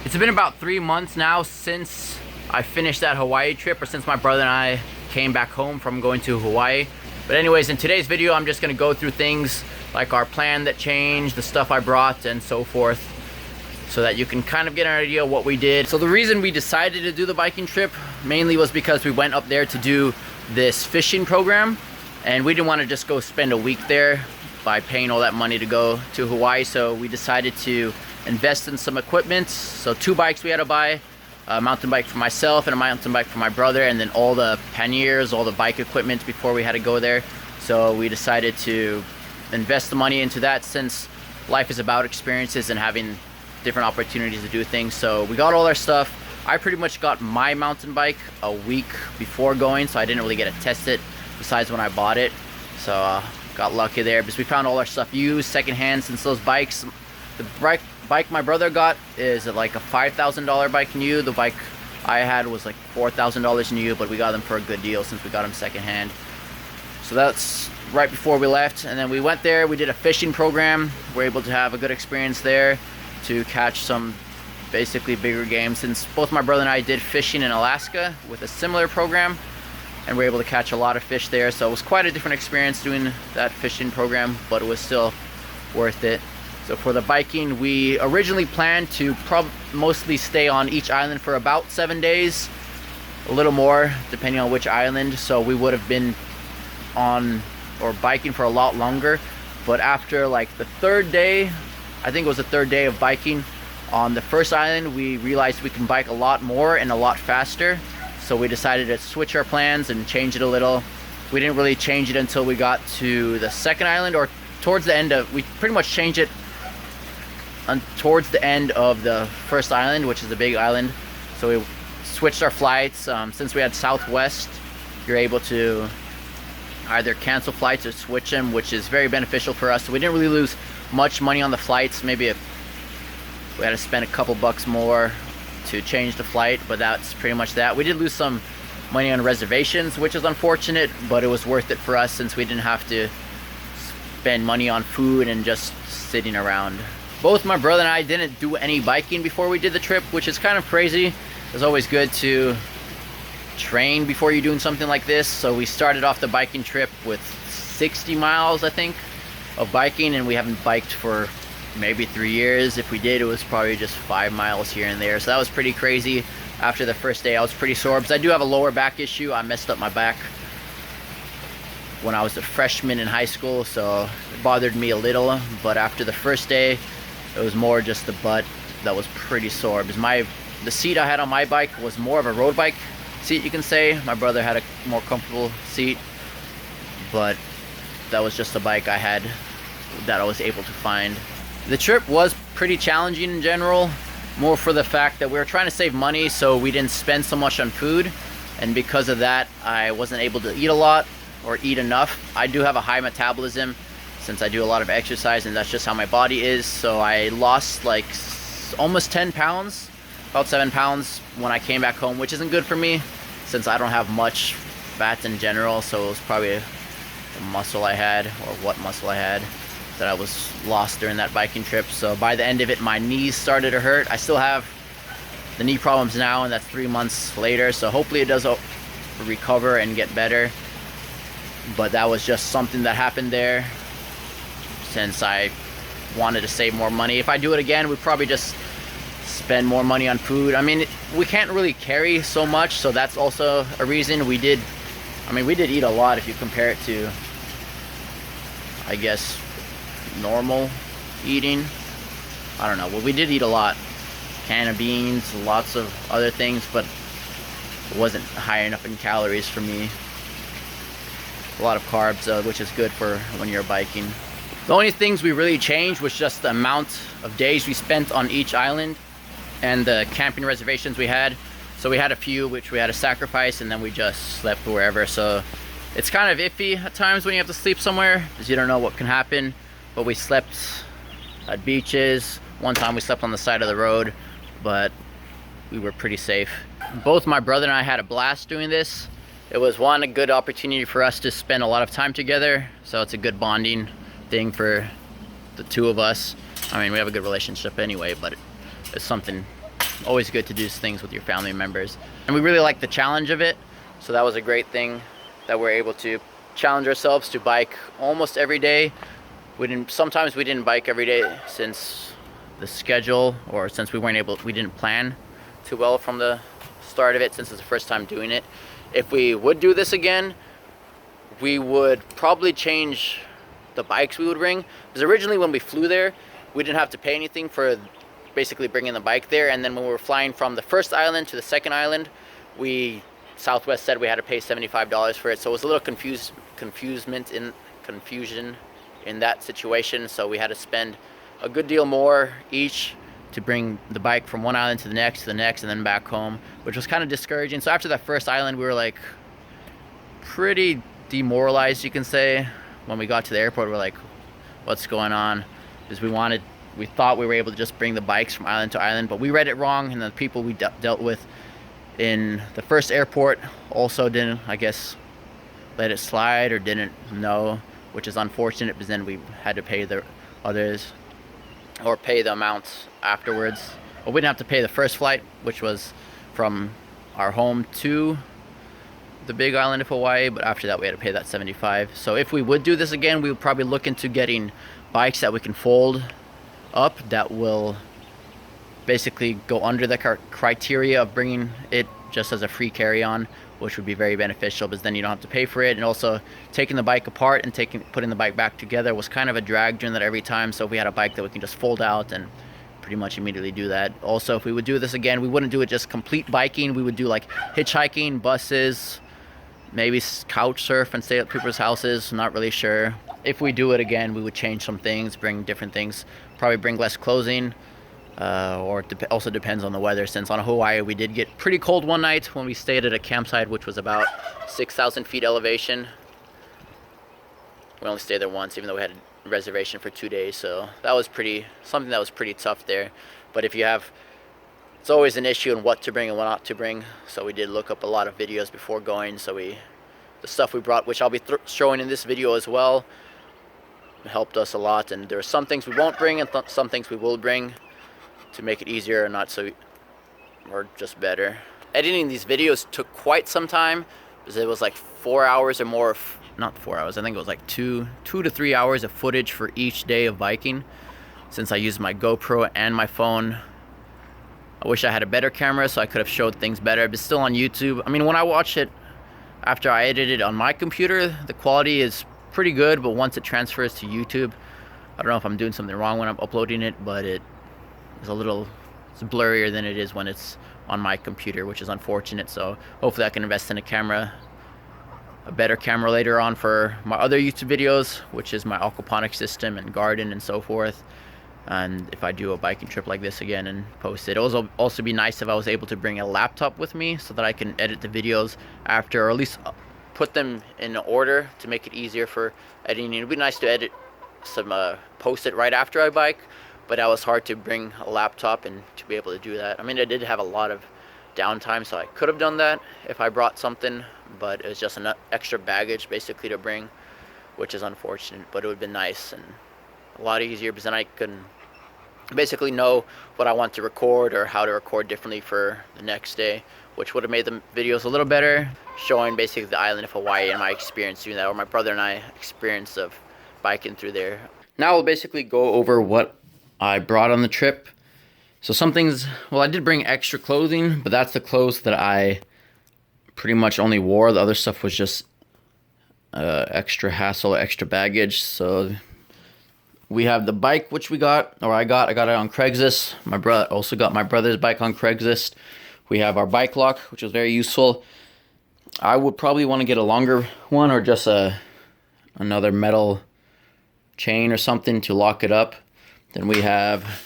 It's been about 3 months now since I finished that Hawaii trip, or since my brother and I came back home from going to Hawaii. But anyways, in today's video, I'm just gonna go through things like our plan that changed, the stuff I brought, and so forth, so that you can kind of get an idea of what we did. So the reason we decided to do the biking trip mainly was because we went up there to do this fishing program, and we didn't want to just go spend a week there by paying all that money to go to Hawaii. So we decided to invest in some equipment. So 2 bikes we had to buy, a mountain bike for myself and a mountain bike for my brother, and then all the panniers, all the bike equipment before we had to go there. So we decided to invest the money into that, since life is about experiences and having different opportunities to do things. So we got all our stuff. I pretty much got my mountain bike a week before going, so I didn't really get to test it besides when I bought it. So got lucky there because we found all our stuff used, secondhand, since those bikes, the bike my brother got is like a $5,000 bike new. The bike I had was like $4,000 new, but we got them for a good deal since we got them secondhand. So that's right before we left, and then we went there, we did a fishing program. We were able to have a good experience there to catch some basically bigger game, since both my brother and I did fishing in Alaska with a similar program, and we were able to catch a lot of fish there. So it was quite a different experience doing that fishing program, but it was still worth it. So for the biking, we originally planned to mostly stay on each island for about 7 days, a little more depending on which island. So we would have been on or biking for a lot longer, but after like the 3rd day, I think it was the 3rd day of biking on the first island, we realized we can bike a lot more and a lot faster. So we decided to switch our plans and change it a little. We didn't really change it until we got to the 2nd island, or towards the end of, we pretty much changed it towards the end of the 1st island, which is the big island. So we switched our flights. Since we had Southwest, you're able to either cancel flights or switch them, which is very beneficial for us. So we didn't really lose much money on the flights. Maybe we had to spend a couple bucks more to change the flight, but that's pretty much that. We did lose some money on reservations, which is unfortunate, but it was worth it for us since we didn't have to spend money on food and just sitting around. Both my brother and I didn't do any biking before we did the trip, which is kind of crazy. It's always good to train before you're doing something like this. So we started off the biking trip with 60 miles, I think, of biking, and we haven't biked for maybe 3 years. If we did, it was probably just 5 miles here and there. So that was pretty crazy. After the first day, I was pretty sore because I do have a lower back issue. I messed up my back when I was a freshman in high school, so it bothered me a little. But after the first day, it was more just the butt that was pretty sore, because the seat I had on my bike was more of a road bike seat, you can say. My brother had a more comfortable seat, but that was just the bike I had that I was able to find. The trip was pretty challenging in general, more for the fact that we were trying to save money, so we didn't spend so much on food, and because of that, I wasn't able to eat a lot or eat enough. I do have a high metabolism since I do a lot of exercise, and that's just how my body is. So I lost like almost 10 pounds, about 7 pounds when I came back home, which isn't good for me since I don't have much fat in general. So it was probably the muscle I had, or what muscle I had, that I was lost during that biking trip. So by the end of it, my knees started to hurt. I still have the knee problems now, and that's 3 months later. So hopefully it does recover and get better. But that was just something that happened there since I wanted to save more money. If I do it again, we'd probably just spend more money on food. I mean, we can't really carry so much, so that's also a reason. We did eat a lot if you compare it to, I guess, normal eating. I don't know. Well, we did eat a lot. Can of beans, lots of other things, but it wasn't high enough in calories for me. A lot of carbs, which is good for when you're biking. The only things we really changed was just the amount of days we spent on each island and the camping reservations we had. So we had a few which we had to sacrifice, and then we just slept wherever. So it's kind of iffy at times when you have to sleep somewhere, because you don't know what can happen. But we slept at beaches. One time we slept on the side of the road, but we were pretty safe. Both my brother and I had a blast doing this. It was a good opportunity for us to spend a lot of time together. So it's a good bonding thing for the two of us. I mean, we have a good relationship anyway, but it's something always good to do things with your family members. And we really like the challenge of it. So that was a great thing that we're able to challenge ourselves to bike almost every day. Sometimes we didn't bike every day since the schedule, or since we didn't plan too well from the start of it, since it's the first time doing it. If we would do this again, we would probably change the bikes we would bring, because originally when we flew there, we didn't have to pay anything for basically bringing the bike there. And then when we were flying from the first island to the second island, Southwest said we had to pay $75 for it. So it was a little confusion in that situation. So we had to spend a good deal more each to bring the bike from one island to the next, and then back home, which was kind of discouraging. So after that first island, we were like pretty demoralized, you can say. When we got to the airport, we're like, what's going on? Because we thought we were able to just bring the bikes from island to island, but we read it wrong, and the people we dealt with in the first airport also didn't, I guess, let it slide, or didn't know, which is unfortunate, because then we had to pay the others, or pay the amounts afterwards. Well, we didn't have to pay the first flight, which was from our home to the big island of Hawaii, but after that we had to pay that $75. So if we would do this again, we would probably look into getting bikes that we can fold up, that will basically go under the criteria of bringing it just as a free carry-on, which would be very beneficial, because then you don't have to pay for it. And also, taking the bike apart and putting the bike back together was kind of a drag doing that every time. So if we had a bike that we can just fold out and pretty much immediately do that. Also, if we would do this again, we wouldn't do it just complete biking. We would do like hitchhiking, buses, maybe couch surf and stay at people's houses. Not really sure. If we do it again, we would change some things, bring different things, probably bring less clothing. Or it also depends on the weather, since on Hawaii we did get pretty cold one night when we stayed at a campsite which was about 6,000 feet elevation. We only stayed there once, even though we had a reservation for 2 days, so that was something that was pretty tough there. But it's always an issue on what to bring and what not to bring, so we did look up a lot of videos before going. So the stuff we brought, which I'll be showing in this video as well, helped us a lot. And there are some things we won't bring and some things we will bring, to make it easier, or just better. Editing these videos took quite some time, because it was like 4 hours or more, not 4 hours, I think it was like 2 to 3 hours of footage for each day of biking, since I used my GoPro and my phone. I wish I had a better camera so I could have showed things better, but still on YouTube. I mean, when I watch it after I edited it on my computer, the quality is pretty good, but once it transfers to YouTube, I don't know if I'm doing something wrong when I'm uploading it, but it's blurrier than it is when it's on my computer, which is unfortunate. So hopefully I can invest in a better camera later on for my other YouTube videos, which is my aquaponics system and garden and so forth. And if I do a biking trip like this again and post it, also be nice if I was able to bring a laptop with me, so that I can edit the videos after, or at least put them in order to make it easier for editing. It'd be nice to post it right after I bike, but that was hard to bring a laptop and to be able to do that. I mean, I did have a lot of downtime, so I could have done that if I brought something, but it was just an extra baggage basically to bring, which is unfortunate. But it would have been nice and a lot easier, because then I can basically know what I want to record or how to record differently for the next day, which would have made the videos a little better, showing basically the island of Hawaii and my experience doing that, or my brother and I experience of biking through there. Now we'll basically go over what I brought on the trip. So some things, well, I did bring extra clothing, but that's the clothes that I pretty much only wore. The other stuff was just extra hassle, extra baggage. So we have the bike, which I got it on Craigslist. My brother also got my brother's bike on Craigslist. We have our bike lock, which was very useful. I would probably want to get a longer one, or just another metal chain or something to lock it up. Then we have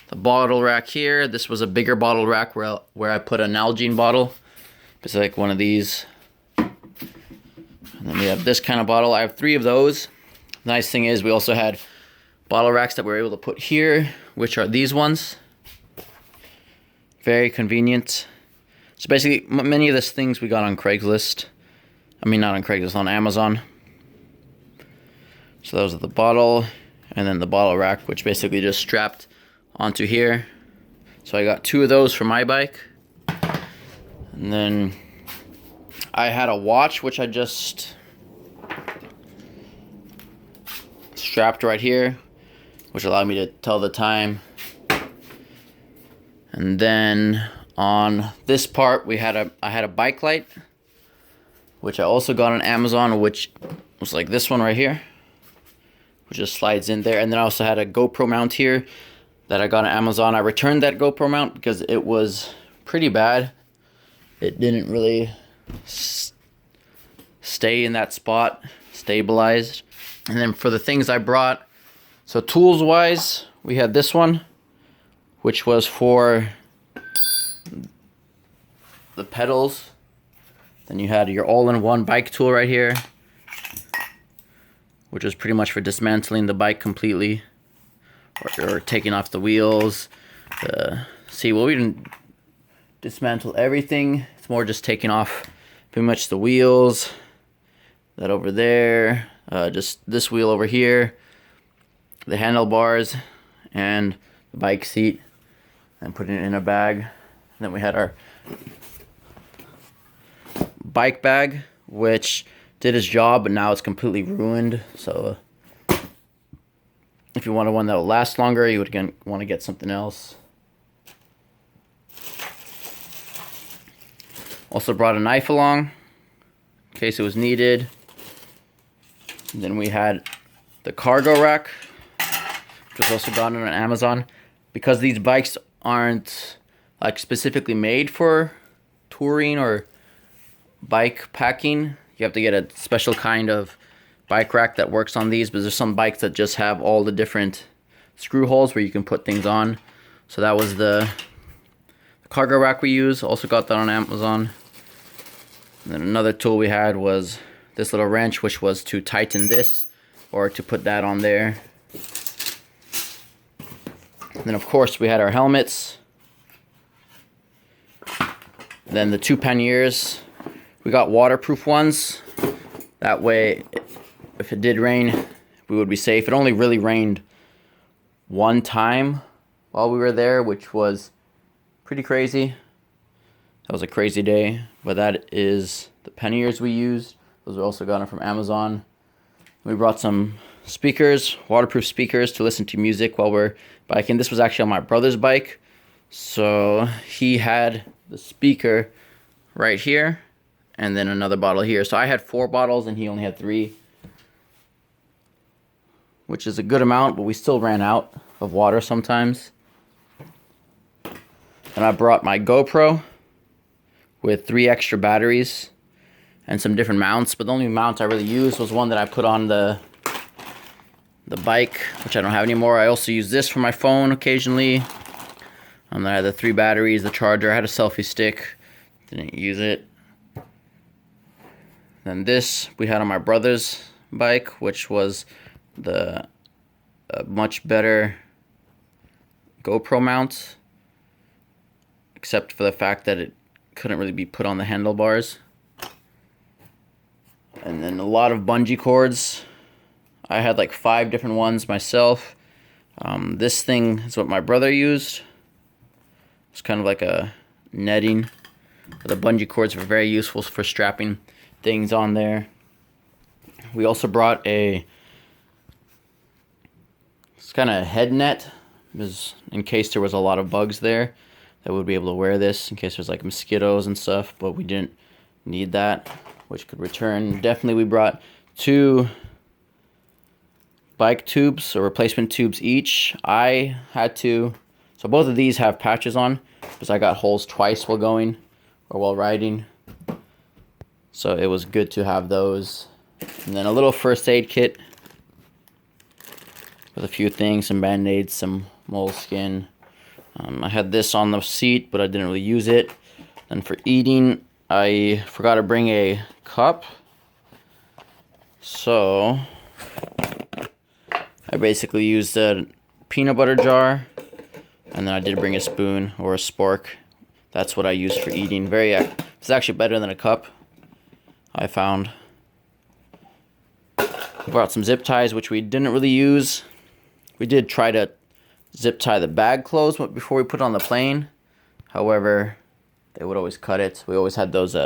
the bottle rack here. This was a bigger bottle rack where I put an Nalgene bottle. It's like one of these. And then we have this kind of bottle. I have 3 of those. The nice thing is we also had bottle racks that we're able to put here, which are these ones. Very convenient. So basically, many of these things we got on Craigslist. I mean, not on Craigslist, on Amazon. So those are the bottle, and then the bottle rack, which basically just strapped onto here. So I got 2 of those for my bike. And then I had a watch, which I just strapped right here, which allowed me to tell the time. And then on this part, I had a bike light, which I also got on Amazon, which was like this one right here, which just slides in there. And then I also had a GoPro mount here that I got on Amazon. I returned that GoPro mount because it was pretty bad. It didn't really stay in that spot, stabilized. And then for the things I brought, so tools wise, we had this one, which was for the pedals. Then you had your all-in-one bike tool right here, which was pretty much for dismantling the bike completely, or taking off the wheels. See, well, we didn't dismantle everything. It's more just taking off pretty much the wheels, that over there, just this wheel over here, the handlebars, and the bike seat, and putting it in a bag. And then we had our bike bag, which did its job, but now it's completely ruined. So if you wanted one that will last longer, you would again want to get something else. Also brought a knife along in case it was needed. And then we had the cargo rack, which was also gotten on Amazon. Because these bikes aren't like specifically made for touring or bike packing, you have to get a special kind of bike rack that works on these. But there's some bikes that just have all the different screw holes where you can put things on. So that was the cargo rack we use. Also got that on Amazon. And then another tool we had was this little wrench, which was to tighten this or to put that on there. And then of course we had our helmets. Then the 2 panniers. We got waterproof ones. That way, if it did rain, we would be safe. It only really rained one time while we were there, which was pretty crazy. That was a crazy day. But that is the panniers we used. Those are also gotten from Amazon. We brought some speakers, waterproof speakers, to listen to music while we're biking. This was actually on my brother's bike. So he had the speaker right here and then another bottle here. So I had 4 bottles and he only had 3, which is a good amount, but we still ran out of water sometimes. And I brought my GoPro with 3 extra batteries and some different mounts, but the only mount I really used was one that I put on the bike, which I don't have anymore. I also use this for my phone occasionally. I had the 3 batteries, the charger. I had a selfie stick, didn't use it. Then this we had on my brother's bike, which was the much better GoPro mount, except for the fact that it couldn't really be put on the handlebars. And then a lot of bungee cords. I had like 5 different ones myself. This thing is what my brother used. It's kind of like a netting. But the bungee cords were very useful for strapping things on there. We also brought it's kind of head net, because in case there was a lot of bugs there, that would be able to wear this in case there's like mosquitoes and stuff, but we didn't need that, which could return. Definitely we brought 2 bike tubes or replacement tubes each. I had to, so both of these have patches on because I got holes twice while going or while riding. So it was good to have those. And then a little first aid kit with a few things, some band-aids, some moleskin. I had this on the seat, but I didn't really use it. And for eating, I forgot to bring a cup. So I basically used a peanut butter jar, and then I did bring a spoon or a spork. That's what I used for eating. It's actually better than a cup, I found. Brought some zip ties, which we didn't really use. We did try to zip tie the bag closed before we put it on the plane. However, they would always cut it. We always had those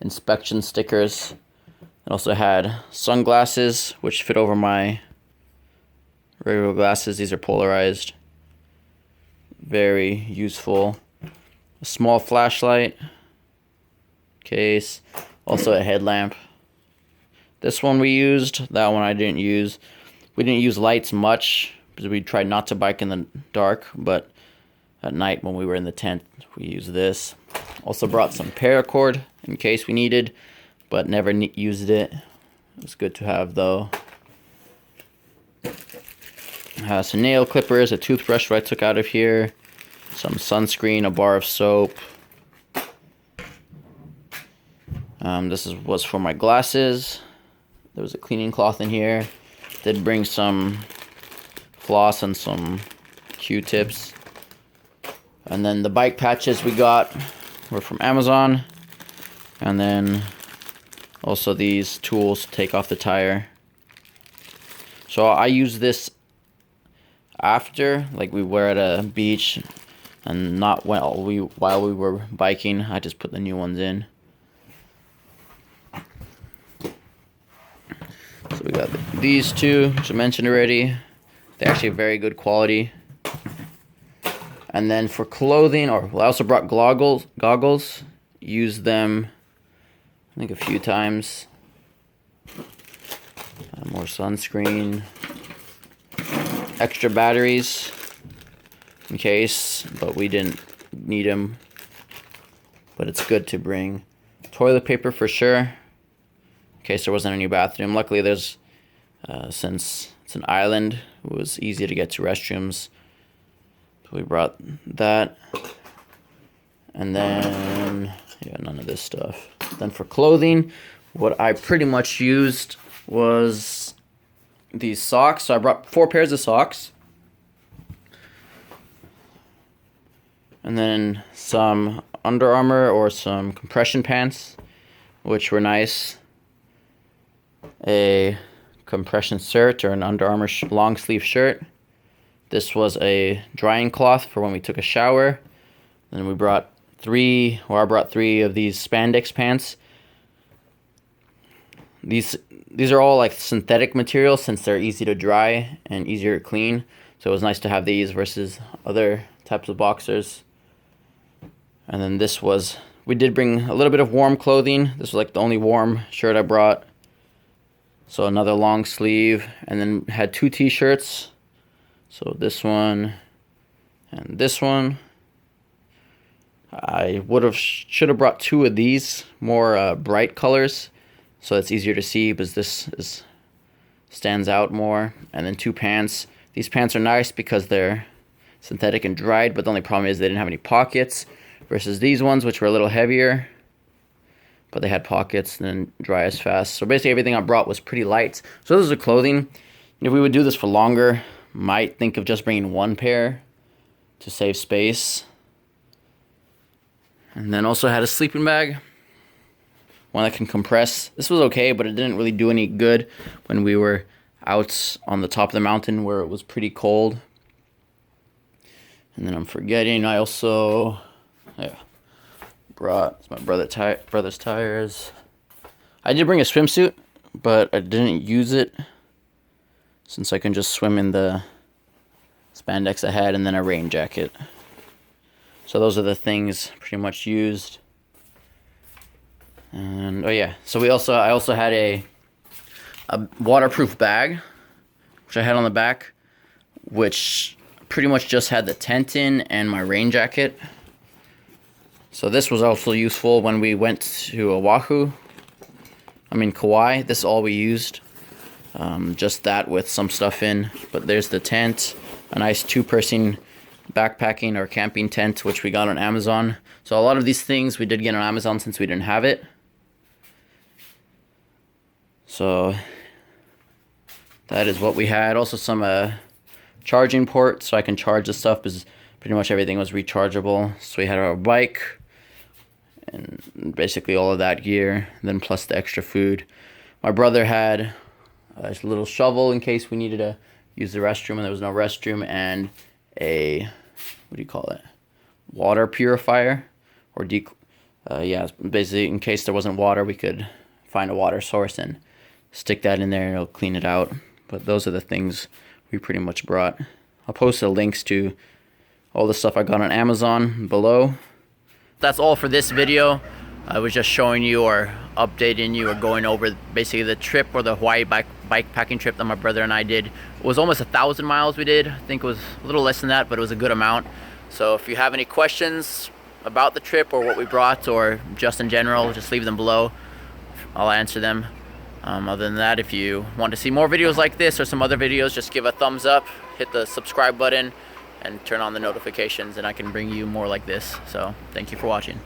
inspection stickers. I also had sunglasses, which fit over my regular glasses. These are polarized. Very useful. A small flashlight case. Also a headlamp. This one we used. That one I didn't use. We didn't use lights much because we tried not to bike in the dark, but at night when we were in the tent, we used this. Also brought some paracord in case we needed, but never used it. It was good to have though. Some nail clippers, a toothbrush that I took out of here, some sunscreen, a bar of soap. This was for my glasses. There was a cleaning cloth in here. Did bring some floss and some Q-tips. And then the bike patches we got were from Amazon. And then also these tools to take off the tire. So I use this after, like we were at a beach and not while we were biking. I just put the new ones in. So we got these two, which I mentioned already. They're actually very good quality. And then for clothing, I also brought goggles. Used them, I think, a few times. More sunscreen. Extra batteries in case, but we didn't need them. But it's good to bring. Toilet paper for sure, in case there wasn't any bathroom. Luckily, there's, since it's an island, it was easy to get to restrooms. So we brought that. And then, yeah, none of this stuff. Then for clothing, what I pretty much used was these socks. So I brought 4 pairs of socks. And then some Under Armour or some compression pants, which were nice. A compression shirt or an Under Armour long sleeve shirt. This was a drying cloth for when we took a shower. Then we brought I brought 3 of these spandex pants. These are all like synthetic materials since they're easy to dry and easier to clean. So it was nice to have these versus other types of boxers. And then we did bring a little bit of warm clothing. This was like the only warm shirt I brought. So another long sleeve, and then had 2 t-shirts. So this one and this one. I should have brought 2 of these more bright colors, so it's easier to see because this stands out more. And then 2 pants. These pants are nice because they're synthetic and dried, but the only problem is they didn't have any pockets versus these ones, which were a little heavier, but they had pockets and then dry as fast. So basically everything I brought was pretty light. So this is the clothing. If we would do this for longer, might think of just bringing 1 pair to save space. And then also had a sleeping bag, one that can compress. This was okay, but it didn't really do any good when we were out on the top of the mountain where it was pretty cold. And then I'm forgetting, I also brought my brother's tires. I did bring a swimsuit, but I didn't use it since I can just swim in the spandex I had, and then a rain jacket. So those are the things pretty much used. And so I also had a waterproof bag, which I had on the back, which pretty much just had the tent in and my rain jacket. So this was also useful when we went to Kauai. This is all we used. Just that with some stuff in. But there's the tent, a nice 2-person backpacking or camping tent, which we got on Amazon. So a lot of these things we did get on Amazon since we didn't have it. So that is what we had. Also some charging port so I can charge the stuff because pretty much everything was rechargeable. So we had our bike and basically all of that gear, then plus the extra food. My brother had a little shovel in case we needed to use the restroom and there was no restroom, and a, what do you call it, water purifier, or yeah, basically in case there wasn't water, we could find a water source and stick that in there and it'll clean it out. But those are the things we pretty much brought. I'll post the links to all the stuff I got on Amazon below. That's all for this video. I was just showing you or updating you or going over basically the trip, or the Hawaii bike packing trip that my brother and I did. It was almost 1,000 miles we did. I think it was a little less than that, but it was a good amount. So if you have any questions about the trip or what we brought, or just in general, just leave them below. I'll answer them. Other than that, if you want to see more videos like this or some other videos, just give a thumbs up, hit the subscribe button, and turn on the notifications, and I can bring you more like this. So thank you for watching.